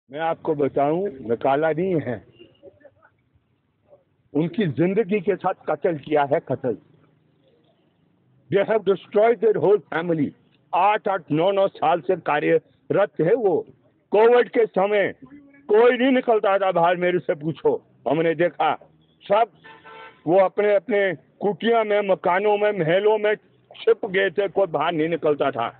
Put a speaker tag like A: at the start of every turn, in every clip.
A: मैं आपको बताऊं, निकाला नहीं है, उनकी जिंदगी के साथ कत्ल किया है, कत्ल। They have destroyed their whole family. 8-8 9 9 साल से कार्यरत है वो। कोविड के समय कोई नहीं निकलता था बाहर, मेरे से पूछो, हमने देखा। सब वो अपने अपने कुटिया में, मकानों में, महलों में छिप गए थे, कोई बाहर नहीं निकलता था।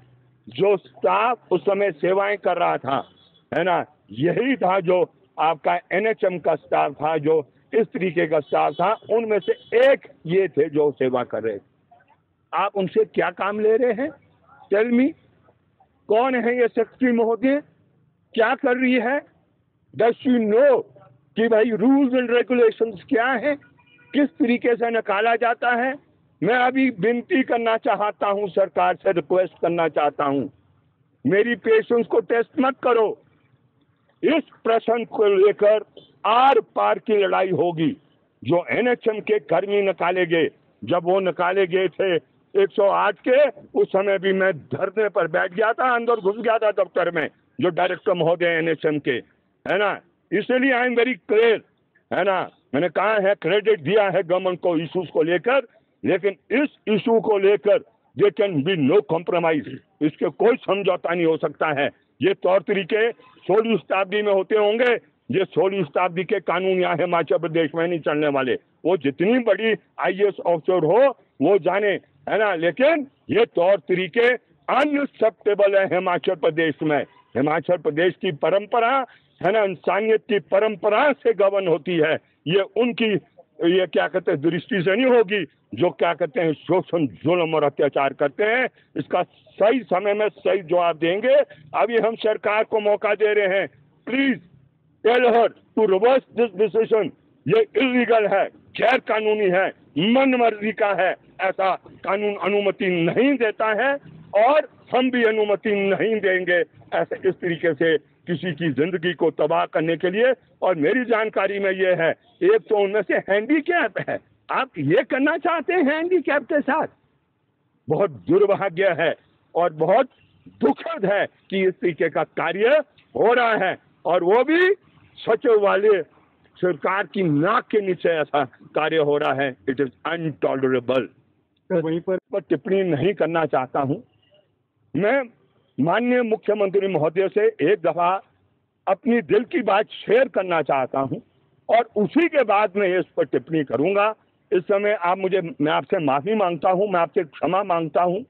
A: जो स्टाफ उस समय सेवाएं कर रहा था, है ना, यही था जो आपका एनएचएम का स्टाफ था, जो इस तरीके का स्टाफ था, उनमें से एक ये थे जो सेवा कर रहे थे। आप उनसे क्या काम ले रहे हैं? टेल मी, कौन है ये सेक्रेटरी महोदय? क्या कर रही है? डज शी नो कि भाई रूल्स एंड रेगुलेशंस क्या है, किस तरीके से निकाला जाता है? मैं अभी विनती करना चाहता हूं, सरकार से रिक्वेस्ट करना चाहता हूं, मेरी पेशेंस को टेस्ट मत करो। इस प्रश्न को लेकर आर पार की लड़ाई होगी। जो एनएचएम के कर्मी निकाले गए, जब वो निकाले गए थे 108 के, उस समय भी मैं धरने पर बैठ गया था, अंदर घुस गया था दफ्तर में, जो डायरेक्टर महोदय एनएचएम के, है ना। इसलिए आई एम वेरी क्लियर, है ना। मैंने कहा है, क्रेडिट दिया है गवर्नमेंट को इश्यूज को लेकर, लेकिन इस इशू को लेकर they can be no compromise. इसके कोई समझौता नहीं हो सकता है। ये तौर तरीके 16वीं शताब्दी में होते होंगे, ये 16वीं शताब्दी के कानून यहाँ हिमाचल प्रदेश में नहीं चलने वाले। वो जितनी बड़ी आईएएस ऑफिसर हो वो जाने, है ना, लेकिन ये तौर तरीके अनएक्सेप्टेबल है हिमाचल प्रदेश में। हिमाचल प्रदेश की परंपरा, है ना, इंसानियत की परंपरा से गवर्न होती है। ये उनकी, ये क्या कहते हैं, दृष्टि से नहीं होगी, जो क्या कहते हैं शोषण, जुल्म और अत्याचार करते हैं। इसका सही समय में सही जवाब देंगे। अभी हम सरकार को मौका दे रहे हैं, please tell her to reverse this decision. ये इलीगल है, गैर कानूनी है, मन मर्जी का है, ऐसा कानून अनुमति नहीं देता है, और हम भी अनुमति नहीं देंगे ऐसे इस तरीके से किसी की जिंदगी को तबाह करने के लिए। और मेरी जानकारी में ये है, एक तो उनमें से हैंडीकैप है। आप ये करना चाहते हैं हैंडीकैप के साथ? बहुत दुर्भाग्य है और बहुत दुखद है कि इस तरीके का कार्य हो रहा है, और वो भी सचिव वाले सरकार की नाक के नीचे ऐसा कार्य हो रहा है। It is intolerable. वहीं पर टिप्पणी नहीं करना चाहता हूं। मैं माननीय मुख्यमंत्री महोदय से एक दफा अपनी दिल की बात शेयर करना चाहता हूं, और उसी के बाद मैं इस पर टिप्पणी करूंगा। इस समय मैं आपसे माफी मांगता हूं, मैं आपसे क्षमा मांगता हूं,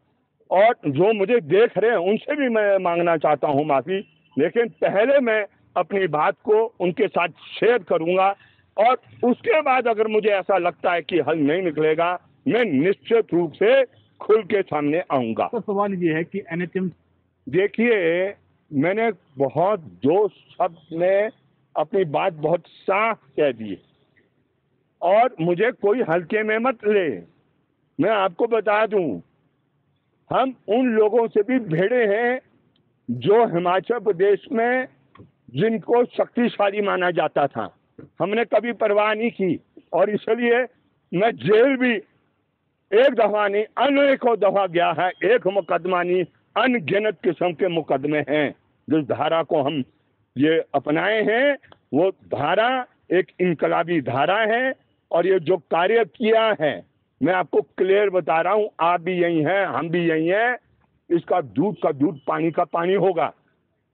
A: और जो मुझे देख रहे हैं उनसे भी मैं मांगना चाहता हूं माफी। लेकिन पहले मैं अपनी बात को उनके साथ शेयर करूंगा, और उसके बाद अगर मुझे ऐसा लगता है कि हल नहीं निकलेगा, मैं निश्चित रूप से खुल के सामने आऊंगा।
B: तो सवाल ये है कि एनएचएम,
A: देखिए, मैंने बहुत जोश शब्द में अपनी बात बहुत साफ कह दी, और मुझे कोई हल्के में मत ले। मैं आपको बता दूं, हम उन लोगों से भी भिड़े हैं जो हिमाचल प्रदेश में जिनको शक्तिशाली माना जाता था। हमने कभी परवाह नहीं की, और इसलिए मैं जेल भी एक दफा नहीं अनेकों दफा गया है। एक मुकदमा नहीं, अनगिनत किस्म के मुकदमे हैं। जिस धारा को हम ये अपनाए हैं, वो धारा एक इनकलाबी धारा है, और ये जो कार्य किया है, मैं आपको क्लियर बता रहा हूं, आप भी यही हैं, हम भी यही हैं, इसका दूध का दूध, पानी का पानी होगा,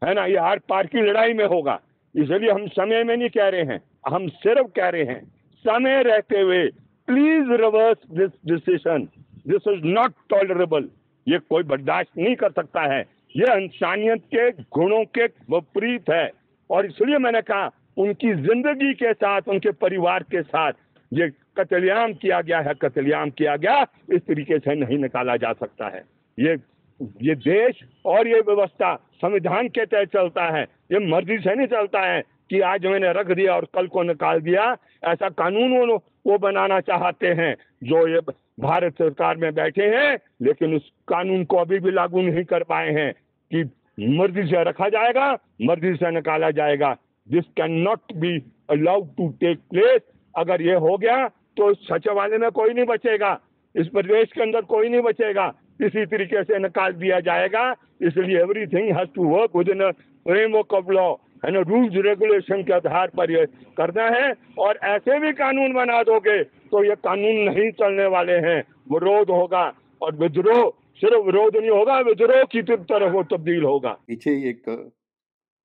A: है ना। ये आर पार की लड़ाई में होगा। इसलिए हम समय में नहीं कह रहे हैं, हम सिर्फ कह रहे हैं समय रहते हुए please reverse this decision. This is not tolerable. ये कोई बर्दाश्त नहीं कर सकता है। ये इंसानियत के गुणों के विपरीत है, और इसलिए मैंने कहा उनकी जिंदगी के साथ, उनके परिवार के साथ ये कत्लेआम किया गया है, कत्लेआम किया गया। इस तरीके से नहीं निकाला जा सकता है। ये देश और ये व्यवस्था संविधान के तहत चलता है। ये मर्जी से नहीं चलता है कि आज मैंने रख दिया और कल को निकाल दिया। ऐसा कानून वो बनाना चाहते हैं जो ये भारत सरकार में बैठे हैं, लेकिन उस कानून को अभी भी लागू नहीं कर पाए हैं कि मर्जी से रखा जाएगा, मर्जी से निकाला जाएगा। This can not be allowed to take place. अगर ये हो गया तो सचिवालय में कोई नहीं बचेगा, इस प्रदेश के अंदर कोई नहीं बचेगा, इसी तरीके से निकाल दिया जाएगा। इसलिए everything has to work within a framework of law, है ना, रूल्स रेगुलेशन के आधार पर ये करना है। और ऐसे भी कानून बना दोगे तो ये कानून नहीं चलने वाले हैं, विरोध होगा। और विद्रोह सिर्फ विरोध नहीं होगा, विद्रोह की तरफ वो तब्दील होगा।
C: पीछे एक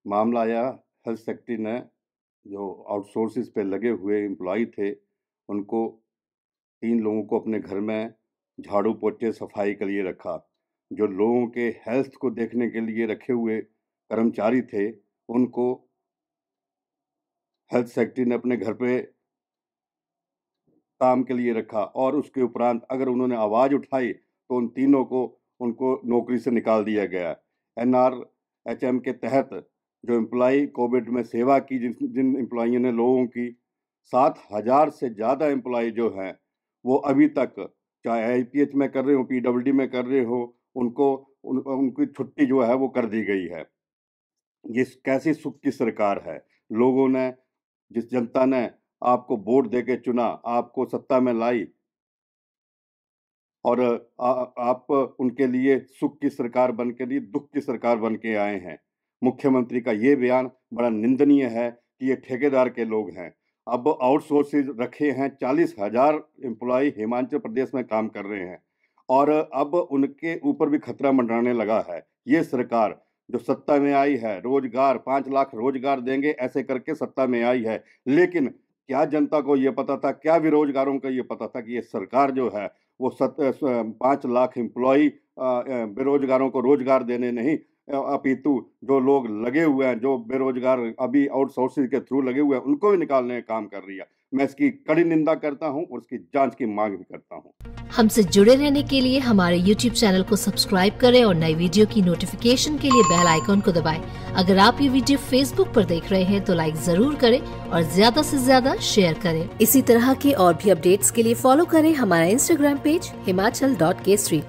C: मामला आया, हेल्थ सेक्रेटरी ने जो आउटसोर्सेज पे लगे हुए एम्प्लॉय थे उनको 3 लोगों को अपने घर में झाड़ू पोछे सफाई के लिए रखा। जो लोगों के हेल्थ को देखने के लिए रखे हुए कर्मचारी थे उनको हेल्थ सेक्रेटरी ने अपने घर पे काम के लिए रखा, और उसके उपरांत अगर उन्होंने आवाज़ उठाई तो उन तीनों को उनको नौकरी से निकाल दिया गया। NRHM के तहत जो एम्प्लॉय कोविड में सेवा की, जिन एम्प्लॉइयों ने लोगों की 7,000 से ज़्यादा एम्प्लॉय जो हैं वो अभी तक चाहे IPH में कर रहे हो, PWD में कर रहे हो, उनकी छुट्टी जो है वो कर दी गई है। ये कैसी सुख की सरकार है? लोगों ने, जिस जनता ने आपको वोट दे के चुना, आपको सत्ता में लाई, और आप उनके लिए सुख की सरकार बन के नहीं दुख की सरकार बन के आए हैं। मुख्यमंत्री का ये बयान बड़ा निंदनीय है कि ये ठेकेदार के लोग हैं। अब आउटसोर्सेज रखे हैं, 40,000 एम्प्लॉय हिमाचल प्रदेश में काम कर रहे हैं, और अब उनके ऊपर भी खतरा मंडराने लगा है। ये सरकार जो सत्ता में आई है, रोजगार 5 लाख रोजगार देंगे ऐसे करके सत्ता में आई है, लेकिन क्या जनता को ये पता था, क्या बेरोजगारों को ये पता था कि ये सरकार जो है वो 5 लाख एम्प्लॉय बेरोजगारों को रोजगार देने नहीं, अपितु जो लोग लगे हुए हैं, जो बेरोजगार अभी आउटसोर्सिंग के थ्रू लगे हुए हैं, उनको भी निकालने का काम कर रही है। मैं इसकी कड़ी निंदा करता हूं और उसकी जांच की मांग भी करता हूं।
D: हमसे जुड़े रहने के लिए हमारे YouTube चैनल को सब्सक्राइब करें और नई वीडियो की नोटिफिकेशन के लिए बेल आइकॉन को दबाएं। अगर आप ये वीडियो Facebook पर देख रहे हैं तो लाइक जरूर करें और ज्यादा से ज्यादा शेयर करें। इसी तरह के और भी अपडेट्स के लिए फॉलो करें हमारा Instagram पेज himachal.k3।